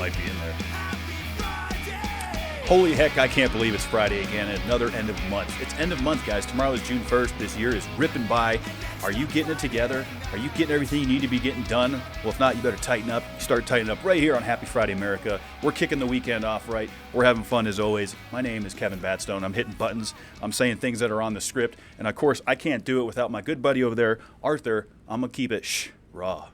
might be in there. Holy heck, I can't believe it's Friday again, and another end of month. It's end of month, guys. Tomorrow is June 1st. This year is ripping by. Are you getting it together? Are you getting everything you need to be getting done? Well, if not, you better tighten up. Start tightening up right here on Happy Friday, America. We're kicking the weekend off right. We're having fun as always. My name is Kevin Batstone. I'm hitting buttons. I'm saying things that are on the script. And, of course, I can't do it without my good buddy over there, Arthur. I'm going to keep it raw.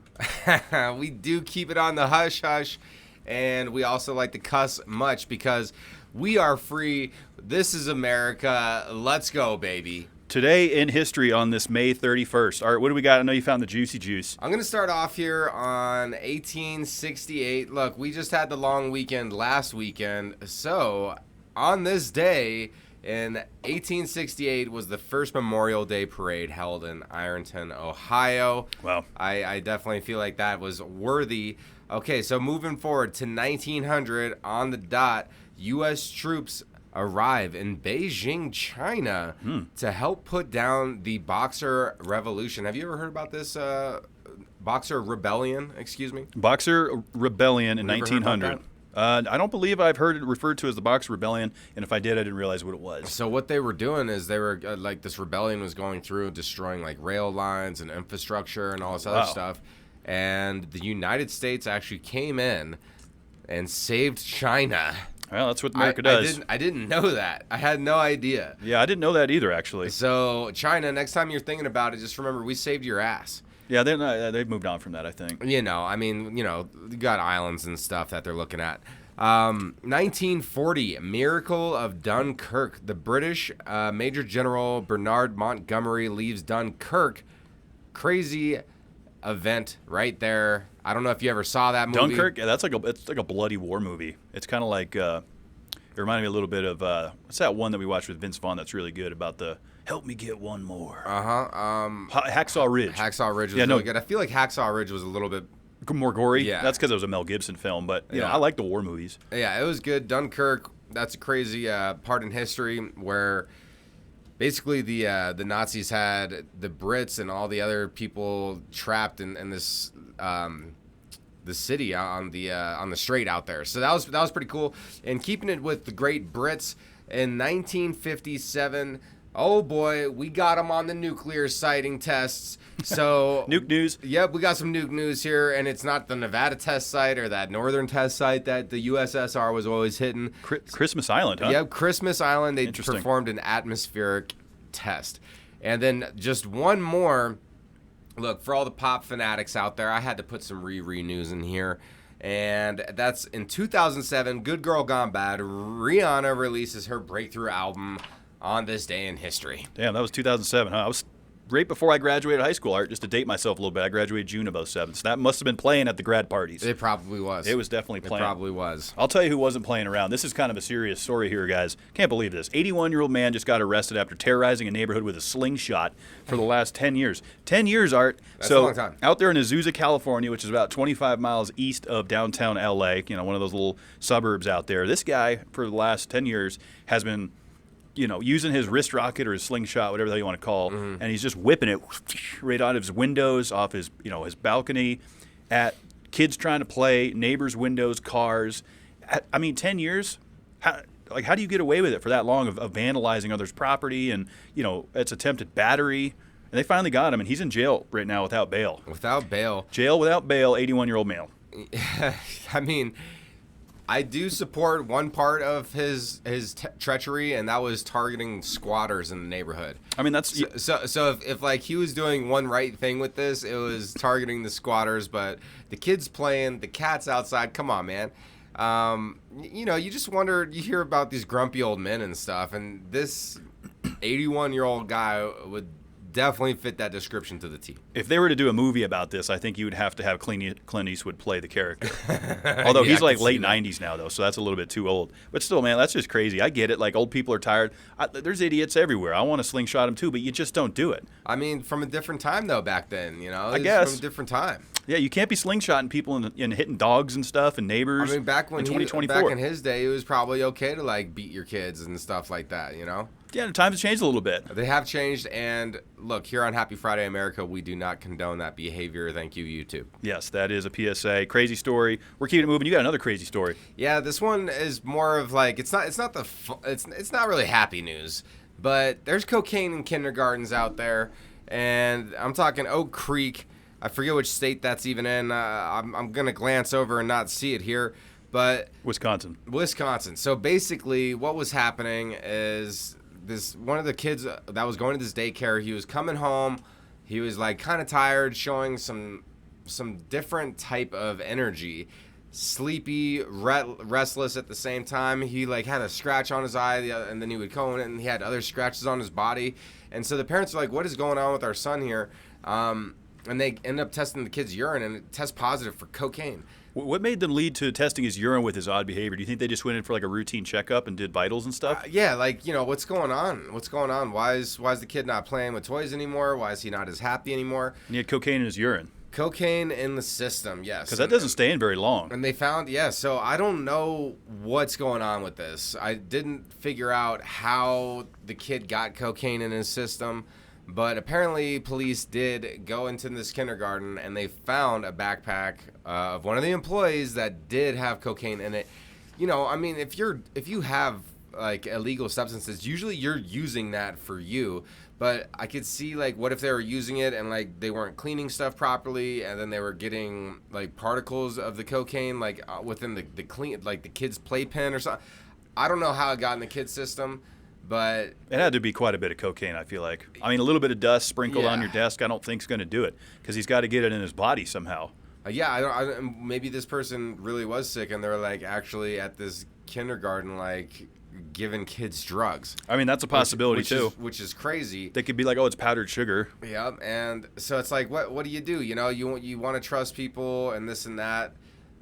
We do keep it on the hush-hush. And we also like to cuss much because we are free. This is America. Let's go, baby. Today in history on this May 31st. All right, what do we got? I know you found the juicy juice. I'm going to start off here on 1868. Look, we just had the long weekend last weekend. So, on this day in 1868 was the first Memorial Day parade held in Ironton, Ohio. Wow. I definitely feel like that was worthy. Okay, so moving forward to 1900 on the dot, U.S. troops arrive in Beijing, China to help put down the Boxer Revolution. Have you ever heard about this Boxer Rebellion, Boxer Rebellion in 1900. I don't believe I've heard it referred to as the Boxer Rebellion, and if I did, I didn't realize what it was. So what they were doing is they were this rebellion was going through destroying like rail lines and infrastructure and all this other stuff. And the United States actually came in and saved China. Well, that's what America does. I didn't know that. I had no idea. Yeah, I didn't know that either, actually. So, China, next time you're thinking about it, just remember we saved your ass. Yeah, they've moved on from that, I think. You got islands and stuff that they're looking at. 1940, Miracle of Dunkirk. The British Major General Bernard Montgomery leaves Dunkirk. Crazy event right there. I don't know if you ever saw that movie. Dunkirk, yeah, it's like a bloody war movie. It's kind of like it reminded me a little bit of what's that one that we watched with Vince Vaughn that's really good about the help me get one more. Hacksaw Ridge. Hacksaw Ridge was really good. I feel like Hacksaw Ridge was a little bit more gory. Yeah, that's because it was a Mel Gibson film. But you know, I like the war movies. Yeah, it was good. Dunkirk. That's a crazy part in history where basically the Nazis had the Brits and all the other people trapped in this the city on the strait out there. So that was pretty cool. And keeping it with the great Brits in 1957. Oh boy, we got them on the nuclear sighting tests. So nuke news. Yep, we got some nuke news here, and it's not the Nevada test site or that northern test site that the USSR was always hitting. Christmas Island, huh? Yep, Christmas Island. They performed an atmospheric test. And then just one more. Look, for all the pop fanatics out there, I had to put some Riri news in here. And that's in 2007, Good Girl Gone Bad. Rihanna releases her breakthrough album on this day in history. Damn, that was 2007, huh? I was right before I graduated high school, Art, just to date myself a little bit. I graduated June of 2007, so that must have been playing at the grad parties. It probably was. It was definitely playing. It probably was. I'll tell you who wasn't playing around. This is kind of a serious story here, guys. Can't believe this. 81-year-old man just got arrested after terrorizing a neighborhood with a slingshot for the last 10 years. 10 years, Art. That's a long time. Out there in Azusa, California, which is about 25 miles east of downtown L.A., one of those little suburbs out there, this guy, for the last 10 years, has been using his wrist rocket or his slingshot, whatever the hell you want to call, and he's just whipping it right out of his windows, off his balcony, at kids trying to play, neighbors' windows, cars. 10 years? How do you get away with it for that long of vandalizing others' property and, it's attempted battery? And they finally got him, and he's in jail right now without bail. Without bail. Jail without bail, 81-year-old male. I do support one part of his treachery, and that was targeting squatters in the neighborhood. That's so if like he was doing one right thing with this, it was targeting the squatters. But the kids playing, the cats outside. Come on, man. You just wonder. You hear about these grumpy old men and stuff, and this 81-year-old guy would definitely fit that description to the T. If they were to do a movie about this, I think you would have to have Clint Eastwood play the character. Although he's like late 90s now, though, so that's a little bit too old. But still, man, that's just crazy. I get it. Like, old people are tired. There's idiots everywhere. I want to slingshot them, too, but you just don't do it. From a different time, though, back then, I guess. From a different time. Yeah, you can't be slingshotting people and hitting dogs and stuff and neighbors. I mean, back when in 2024. back in his day, it was probably okay to like beat your kids and stuff like that. Yeah, the times have changed a little bit. They have changed, and look, here on Happy Friday America, we do not condone that behavior. Thank you, YouTube. Yes, that is a PSA. Crazy story. We're keeping it moving. You got another crazy story. Yeah, this one is more of like it's not really happy news, but there's cocaine in kindergartens out there, and I'm talking Oak Creek. I forget which state that's even in. I'm gonna glance over and not see it here, but Wisconsin. So basically, what was happening is this one of the kids that was going to this daycare. He was coming home. He was like kind of tired, showing some different type of energy, sleepy, restless at the same time. He like had a scratch on his eye, and then he would go in and he had other scratches on his body. And so the parents were like, "What is going on with our son here?" And they end up testing the kid's urine, and it tests positive for cocaine. What made them lead to testing his urine with his odd behavior? Do you think they just went in for like a routine checkup and did vitals and stuff? Yeah, like, what's going on? What's going on? Why is the kid not playing with toys anymore? Why is he not as happy anymore? And he had cocaine in his urine. Cocaine in the system, yes. Because that doesn't stay in very long. And they found, so I don't know what's going on with this. I didn't figure out how the kid got cocaine in his system. But apparently, police did go into this kindergarten, and they found a backpack of one of the employees that did have cocaine in it. I mean, if you have like illegal substances, usually you're using that for you. But I could see like, what if they were using it and like they weren't cleaning stuff properly, and then they were getting like particles of the cocaine like within the clean, like the kid's playpen or something. I don't know how it got in the kid's system. But it had to be quite a bit of cocaine, I feel like. I mean, a little bit of dust sprinkled on your desk, I don't think is going to do it, because he's got to get it in his body somehow. Maybe this person really was sick, and they're like actually at this kindergarten, like giving kids drugs. I mean, that's a possibility too. Which is crazy. They could be like, "Oh, it's powdered sugar." Yeah, and so it's like, what do? You want to trust people and this and that.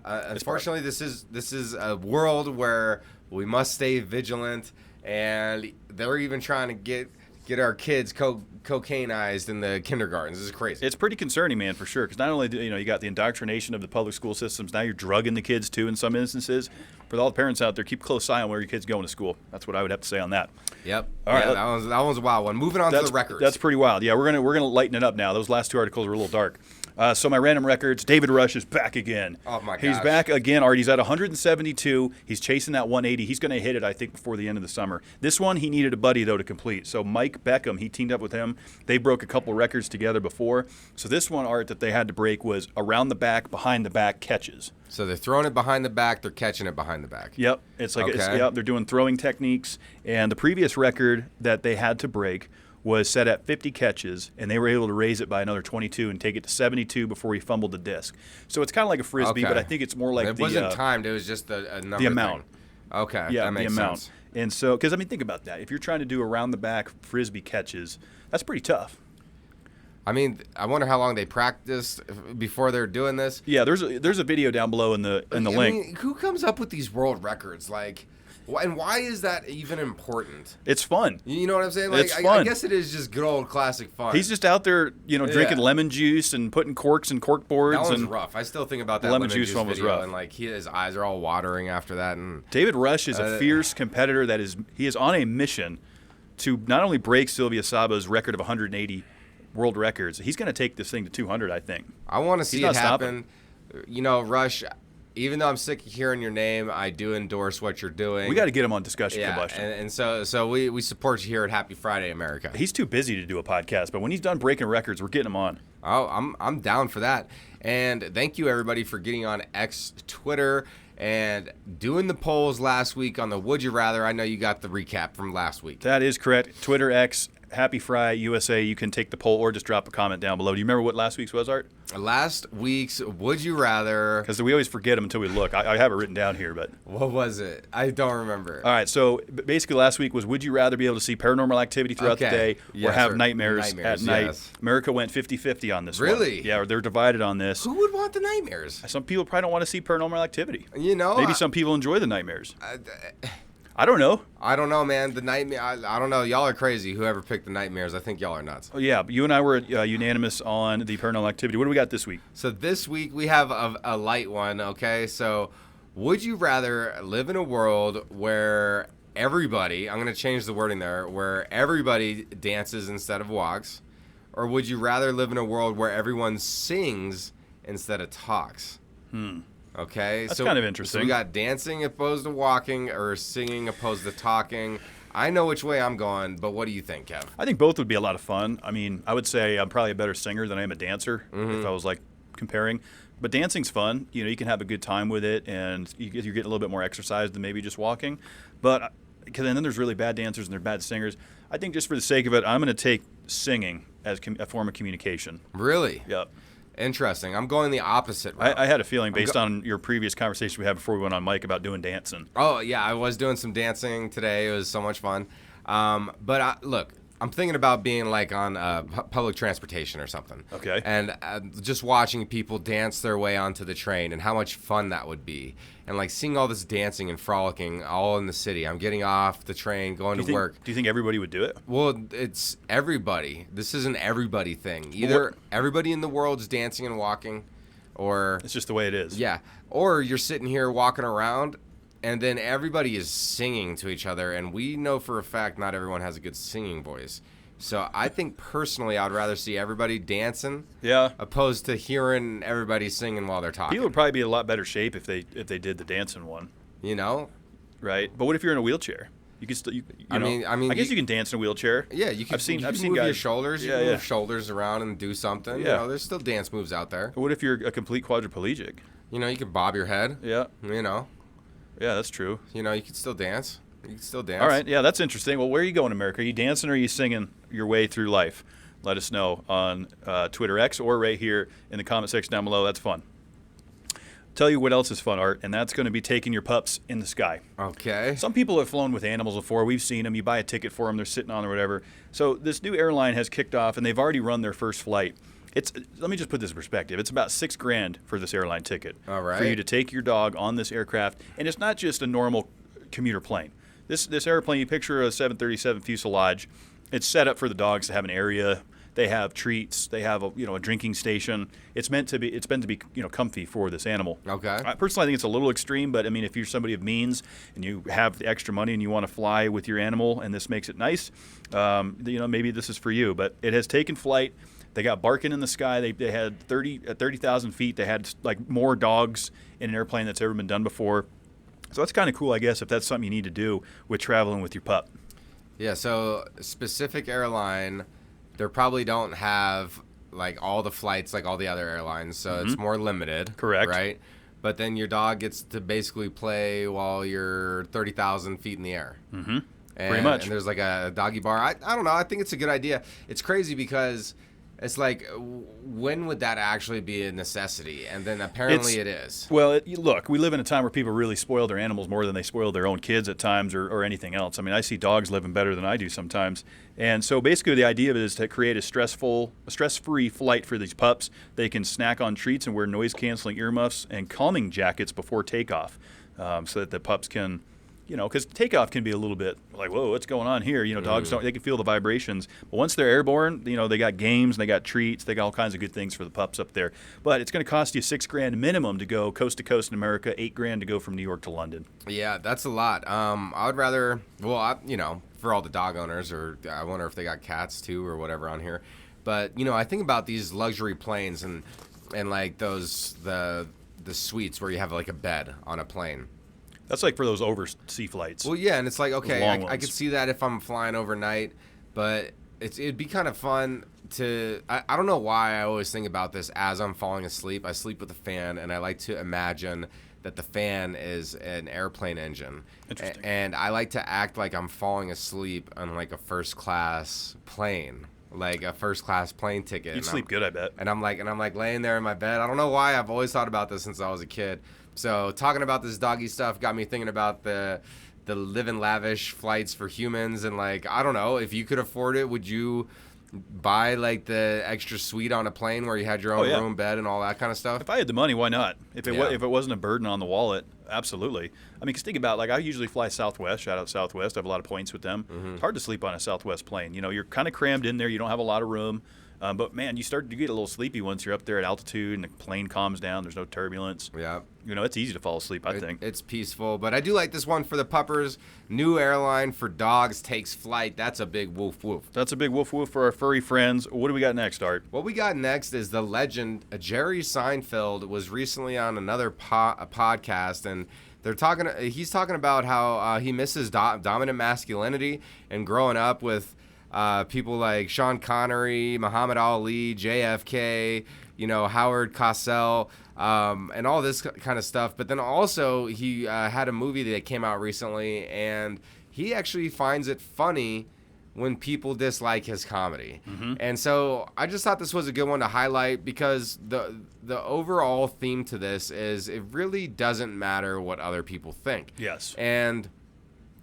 Unfortunately, this is a world where we must stay vigilant. And they're even trying to get our kids cocaineized in the kindergartens. This is crazy. It's pretty concerning, man, for sure. Because not only do you got the indoctrination of the public school systems, now you're drugging the kids too in some instances. For all the parents out there, keep a close eye on where your kids going to school. That's what I would have to say on that. Yep. All right. That one's a wild one. Moving on to the records. That's pretty wild. Yeah, we're gonna lighten it up now. Those last two articles were a little dark. So my random records, David Rush is back again. Oh, my gosh. He's back again, Art. He's at 172. He's chasing that 180. He's going to hit it, I think, before the end of the summer. This one, he needed a buddy, though, to complete. So Mike Beckham, he teamed up with him. They broke a couple records together before. So this one, Art, that they had to break was around the back, behind the back catches. So they're throwing it behind the back. They're catching it behind the back. Yep. It's like, okay. They're doing throwing techniques. And the previous record that they had to break was set at 50 catches, and they were able to raise it by another 22 and take it to 72 before he fumbled the disc. So it's kind of like a Frisbee, but I think it's more like it wasn't timed. It was just a number the amount. Thing. Okay, yeah, that makes the amount. sense. And so, because, I mean, think about that. If you're trying to do around-the-back Frisbee catches, that's pretty tough. I mean, I wonder how long they practiced before they're doing this. Yeah, there's a video down below in the link. Mean, who comes up with these world records? Like, and why is that even important? It's fun. You know what I'm saying? Like, it's fun. I guess it is just good old classic fun. He's just out there, drinking lemon juice and putting corks and cork boards. That one's rough. I still think about that lemon juice one was rough. And like his eyes are all watering after that. And David Rush is a fierce competitor he is on a mission to not only break Sylvia Saba's record of 180 world records. He's going to take this thing to 200, I think. I want to see it happen. Rush, even though I'm sick of hearing your name, I do endorse what you're doing. We got to get him on Discussion Combustion. And so we support you here at Happy Friday America. He's too busy to do a podcast, but when he's done breaking records, we're getting him on. Oh, I'm down for that. And thank you, everybody, for getting on X, Twitter, and doing the polls last week on the Would You Rather. I know you got the recap from last week. That is correct. Twitter, X, Happy Fry USA. You can take the poll or just drop a comment down below. Do you remember what last week's was, Art? Last week's Would You Rather. Because we always forget them until we look. I have it written down here, but. What was it? I don't remember. All right, so basically last week was Would you rather be able to see paranormal activity throughout the day or have nightmares at night? Yes. America went 50-50 on this one. Really? Yeah, they're divided on this. Who would want the nightmares? Some people probably don't want to see paranormal activity. Maybe some people enjoy the nightmares. I don't know. I don't know, man. The nightmare. I don't know. Y'all are crazy. Whoever picked the nightmares, I think y'all are nuts. Oh, yeah, you and I were unanimous on the paranormal activity. What do we got this week? So this week we have a light one. Okay, so would you rather live in a world where everybody, I'm going to change the wording there, where everybody dances instead of walks, or would you rather live in a world where everyone sings instead of talks? Okay, That's kind of interesting. So we got dancing opposed to walking, or singing opposed to talking. I know which way I'm going, but what do you think, Kev? I think both would be a lot of fun. I mean, I would say I'm probably a better singer than I am a dancer if I was like comparing. But dancing's fun. You know, you can have a good time with it, and you get a little bit more exercise than maybe just walking. But because then there's really bad dancers and they're bad singers. I think just for the sake of it, I'm going to take singing as a form of communication. Really? Yep. Interesting. I'm going the opposite route. I had a feeling based on your previous conversation we had before we went on mic about doing dancing. Oh, yeah, I was doing some dancing today. It was so much fun. Look, I'm thinking about being like on public transportation or something. Okay. And just watching people dance their way onto the train and how much fun that would be. And like seeing all this dancing and frolicking all in the city. I'm getting off the train, going to work. Do you think everybody would do it? Well, it's everybody. This is an everybody thing. Either everybody in the world's dancing and walking, or It's just the way it is. yeah, or you're sitting here walking around, and then everybody is singing to each other, and we know for a fact not everyone has a good singing voice. So I think personally I'd rather see everybody dancing Yeah. opposed to hearing everybody singing while they're talking. People would probably be in a lot better shape if they did the dancing one, You know? right? But what if you're in a wheelchair? You can still. I mean, I guess you can dance in a wheelchair. Yeah, you can. I've seen move your guys. shoulders. You Yeah, can yeah. move shoulders around and do something. Yeah. You know, there's still dance moves out there. But what if you're a complete quadriplegic? You know, you can bob your head. Yeah. You know, That's true. you can still dance. You can still dance. All right, yeah, that's interesting. Well, where are you going, America? Are you dancing or are you singing your way through life? Let us know on Twitter X or right here in the comment section down below. That's fun. Tell you what else is fun, Art, and that's going to be taking your pups in the sky. Okay. Some people have flown with animals before. We've seen them. You buy a ticket for them. They're sitting on or whatever. So this new airline has kicked off, and they've already run their first flight. Let me just put this in perspective. It's about $6,000 for this airline ticket. All right. For you to take your dog on this aircraft, and it's not just a normal commuter plane. This airplane, you picture a 737 fuselage. It's set up for the dogs to have an area. They have treats. They have a drinking station. It's meant to be comfy for this animal. Okay. Personally, I think it's a little extreme, but I mean, if you're somebody of means and you have the extra money and you want to fly with your animal and this makes it nice, maybe this is for you. But it has taken flight. They got barking in the sky. They had at 30,000 feet. They had like more dogs in an airplane that's ever been done before. So that's kind of cool, I guess, if that's something you need to do with traveling with your pup. Yeah. So specific airline, they probably don't have like all the flights like all the other airlines, so it's more limited. Correct. Right. But then your dog gets to basically play while you're 30,000 feet in the air. Mm-hmm. Pretty much. And there's like a doggy bar. I don't know. I think it's a good idea. It's crazy because it's like, when would that actually be a necessity? And then apparently it is. Well, look, we live in a time where people really spoil their animals more than they spoil their own kids at times or anything else. I mean, I see dogs living better than I do sometimes. And so basically the idea of it is to create a stress-free flight for these pups. They can snack on treats and wear noise-canceling earmuffs and calming jackets before takeoff so that the pups can... because takeoff can be a little bit like, whoa, what's going on here? Dogs they can feel the vibrations. But once they're airborne, they got games, and they got treats, they got all kinds of good things for the pups up there. But it's going to cost you $6,000 minimum to go coast to coast in America, $8,000 to go from New York to London. Yeah, that's a lot. I would rather, for all the dog owners, or I wonder if they got cats too or whatever on here. But I think about these luxury planes and like the suites where you have like a bed on a plane. That's like for those overseas flights. Well, yeah, and it's like, okay, I ones. could see that if I'm flying overnight, but it'd be kind of fun to... I don't know why I always think about this as I'm falling asleep. I sleep with a fan, and I like to imagine that the fan is an airplane engine. Interesting. And I like to act like I'm falling asleep on like a first-class plane. Like a first-class plane ticket. You'd sleep good, I bet. And I'm like laying there in my bed. I don't know why. I've always thought about this since I was a kid. So talking about this doggy stuff got me thinking about the live and lavish flights for humans, and like, I don't know, if you could afford it, would you buy like the extra suite on a plane where you had your own room, bed, and all that kind of stuff? If I had the money, why not? If it wasn't a burden on the wallet, absolutely. I mean, because think about, like, I usually fly Southwest. Shout out Southwest. I have a lot of points with them. It's hard to sleep on a Southwest plane. You know, you're kind of crammed in there. You don't have a lot of room. But, man, you start to get a little sleepy once you're up there at altitude and the plane calms down. There's no turbulence. Yeah. You know, it's easy to fall asleep, I think. It's peaceful. But I do like this one for the puppers. New airline for dogs takes flight. That's a big woof woof. That's a big woof woof for our furry friends. What do we got next, Art? What we got next is the legend. Jerry Seinfeld was recently on another podcast, and he's talking about how he misses dominant masculinity and growing up with people like Sean Connery, Muhammad Ali, JFK, Howard Cosell, and all this kind of stuff. But then also he had a movie that came out recently, and he actually finds it funny when people dislike his comedy. And so I just thought this was a good one to highlight, because the overall theme to this is it really doesn't matter what other people think. Yes. And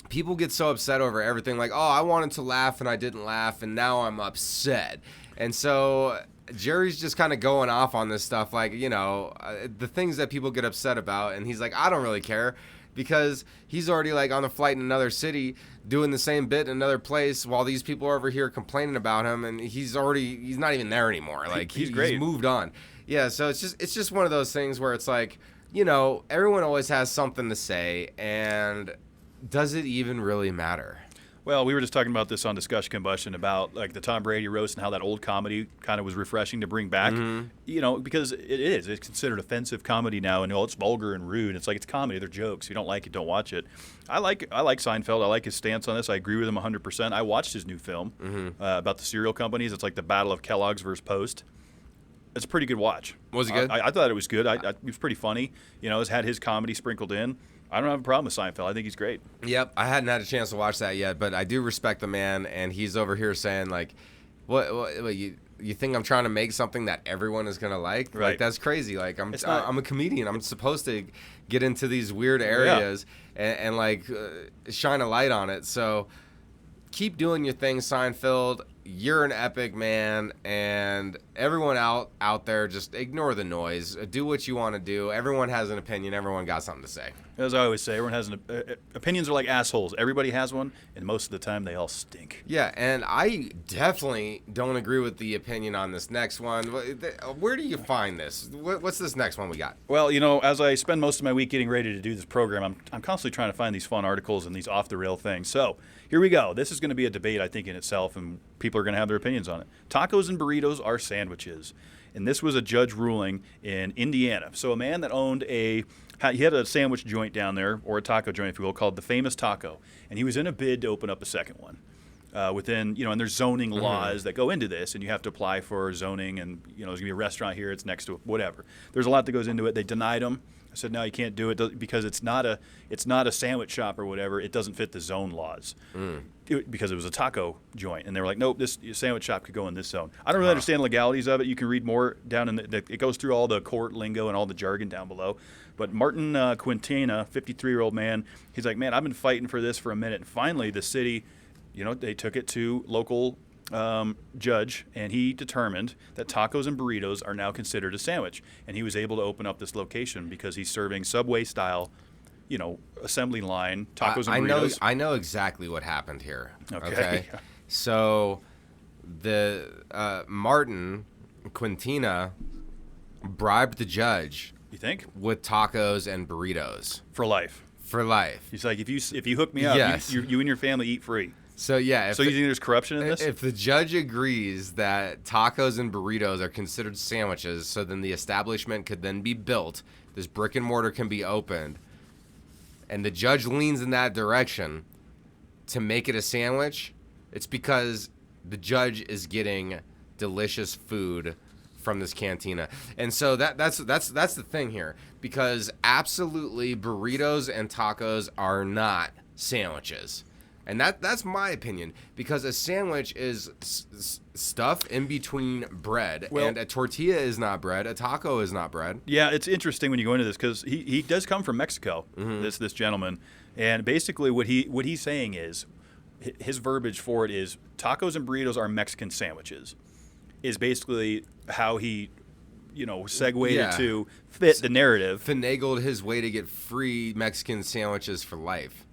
people get so upset over everything, like, oh, I wanted to laugh and I didn't laugh, and now I'm upset. And so Jerry's just kind of going off on this stuff, like, the things that people get upset about. And he's like, I don't really care, because he's already, like, on the flight in another city doing the same bit in another place while these people are over here complaining about him, and he's not even there anymore. Like, he's great. He's moved on. Yeah, so it's just one of those things where it's like, everyone always has something to say, and does it even really matter? Well, we were just talking about this on Discussion Combustion about, like, the Tom Brady roast and how that old comedy kind of was refreshing to bring back. Because it's considered offensive comedy now, and it's vulgar and rude. It's like, it's comedy, they're jokes. If you don't like it, don't watch it. I like Seinfeld. I like his stance on this. I agree with him 100%. I watched his new film about the cereal companies. It's like the Battle of Kellogg's versus Post. It's a pretty good watch. Was it good? I thought it was good. It was pretty funny. It's had his comedy sprinkled in. I don't have a problem with Seinfeld. I think he's great. Yep, I hadn't had a chance to watch that yet, but I do respect the man, and he's over here saying, like, what you think I'm trying to make something that everyone is gonna like? Right. Like, that's crazy. Like, I'm a comedian. I'm supposed to get into these weird areas and shine a light on it. So keep doing your thing, Seinfeld. You're an epic man, and everyone out there, just ignore the noise. Do what you want to do. Everyone has an opinion. Everyone got something to say. As I always say, everyone has opinions are like assholes. Everybody has one, and most of the time they all stink. Yeah, and I definitely don't agree with the opinion on this next one. Where do you find this? What's this next one we got? Well, as I spend most of my week getting ready to do this program, I'm constantly trying to find these fun articles and these off-the-rail things. So here we go. This is going to be a debate, I think, in itself, and people are going to have their opinions on it. Tacos and burritos are sandwiches. And this was a judge ruling in Indiana. So a man that owned he had a sandwich joint down there, or a taco joint, if you will, called the Famous Taco. And he was in a bid to open up a second one. And there's zoning laws that go into this, and you have to apply for zoning, and, there's going to be a restaurant here, it's next to whatever. There's a lot that goes into it. They denied him. I said, no, you can't do it because it's not a sandwich shop or whatever. It doesn't fit the zone laws because it was a taco joint. And they were like, nope, this sandwich shop could go in this zone. I don't really understand the legalities of it. You can read more down in it goes through all the court lingo and all the jargon down below. But Martin Quintina, 53-year-old man, he's like, man, I've been fighting for this for a minute. And finally, the city, they took it to local judge, and he determined that tacos and burritos are now considered a sandwich, and he was able to open up this location because he's serving Subway style, assembly line tacos and burritos. I know exactly what happened here. Okay. So the Martin Quintina bribed the judge. You think? With tacos and burritos for life. For life. He's like, if you hook me up, yes. you and your family eat free. So yeah. So you think there's corruption in this? If the judge agrees that tacos and burritos are considered sandwiches, so then the establishment could then be built, this brick and mortar can be opened, and the judge leans in that direction to make it a sandwich, it's because the judge is getting delicious food from this cantina. And so that's the thing here, because absolutely burritos and tacos are not sandwiches. And that's my opinion, because a sandwich is stuff in between bread, and a tortilla is not bread, a taco is not bread. Yeah, it's interesting when you go into this, because he does come from Mexico, this gentleman, and basically what he's saying is his verbiage for it is tacos and burritos are Mexican sandwiches. Is basically how he, segued it to fit the narrative. Finagled his way to get free Mexican sandwiches for life.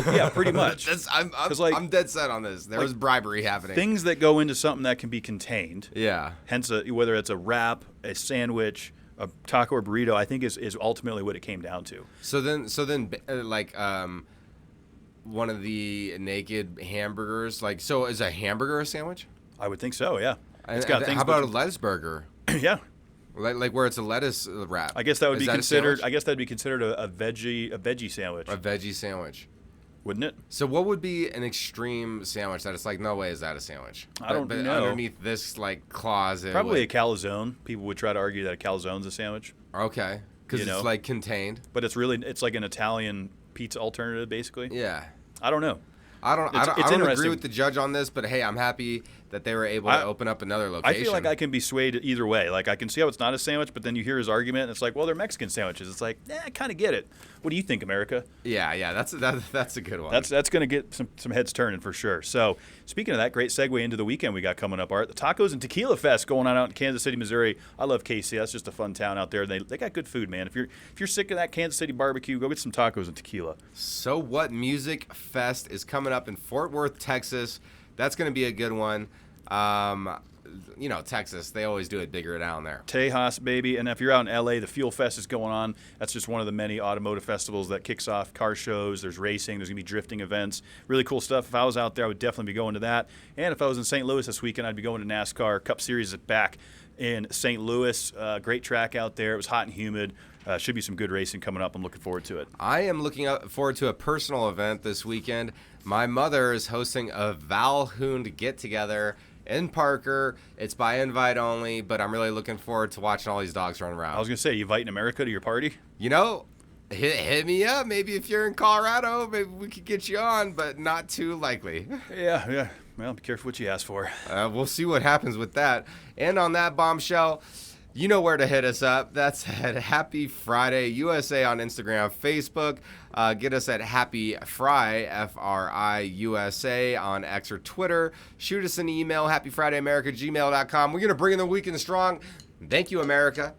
Yeah, pretty much. I'm dead set on this. There was bribery happening. Things that go into something that can be contained. Yeah. Hence, whether it's a wrap, a sandwich, a taco or burrito, I think is ultimately what it came down to. So then, one of the naked hamburgers, so is a hamburger a sandwich? I would think so. Yeah. It's got things. How about a lettuce burger? Yeah. Like where it's a lettuce wrap. I guess that would be considered. I guess that'd be considered a veggie sandwich. A veggie sandwich. Wouldn't it? So what would be an extreme sandwich that it's like, no way is that a sandwich? I don't know. Underneath this clause, probably a calzone. People would try to argue that a calzone's a sandwich. Okay, because it's contained. But it's like an Italian pizza alternative, basically. Yeah. I don't know. I don't agree with the judge on this, but hey, I'm happy that they were able to open up another location. I feel like I can be swayed either way. Like, I can see how it's not a sandwich, but then you hear his argument, and it's like, well, they're Mexican sandwiches. It's like, I kind of get it. What do you think, America? Yeah, that's a good one. That's going to get some heads turning for sure. So, speaking of that, great segue into the weekend we got coming up, Art. The Tacos and Tequila Fest going on out in Kansas City, Missouri. I love KC. That's just a fun town out there. They got good food, man. If you're sick of that Kansas City barbecue, go get some tacos and tequila. So What Music Fest is coming up in Fort Worth, Texas. That's going to be a good one. Texas, they always do it bigger down there. Tejas, baby. And if you're out in LA, the Fuel Fest is going on. That's just one of the many automotive festivals that kicks off car shows. There's racing. There's going to be drifting events. Really cool stuff. If I was out there, I would definitely be going to that. And if I was in St. Louis this weekend, I'd be going to NASCAR. Cup Series is back in St. Louis. Great track out there. It was hot and humid. Should be some good racing coming up. I'm looking forward to it. I am looking forward to a personal event this weekend. My mother is hosting a Valhound get-together in Parker. It's by invite only, but I'm really looking forward to watching all these dogs run around. I was going to say, you inviting America to your party? Hit me up. Maybe if you're in Colorado, maybe we could get you on, but not too likely. Yeah. Well, be careful what you ask for. We'll see what happens with that. And on that bombshell, you know where to hit us up. That's at Happy Friday USA on Instagram, Facebook. Get us at Happy Fry, FRIUSA on X or Twitter. Shoot us an email, happyfridayamerica@gmail.com. We're going to bring in the weekend strong. Thank you, America.